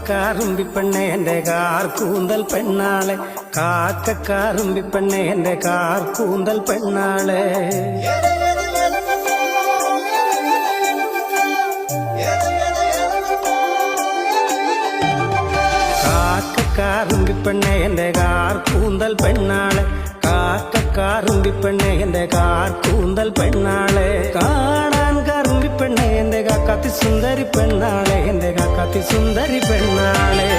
കാക്കക്കാറുമ്പിപ്പെണ്ണെ എന്റെ കാർ കൂന്തൽ പെണ്ണാളെ, കാക്കക്കാറുമ്പിപ്പെണ്ണെ എന്റെ കാർ കൂന്തൽ പെണ്ണാളെ. കാക്കക്കാറുമ്പിപ്പെണ്ണെ എന്റെ കാർ കൂന്തൽ പെണ്ണാളെ, കാക്കക്കാറുമ്പിപ്പെണ്ണെ എന്റെ കാർ കൂന്തൽ പെണ്ണാളെ. കാണാൻ കറുമ്പിപ്പെണ്ണെ എന്റെ കാക്കാത്തി സുന്ദരി പെണ്ണാളെ, എന്റെ കാക്കാത്തി സുന്ദരി പെണ്ണാളെ.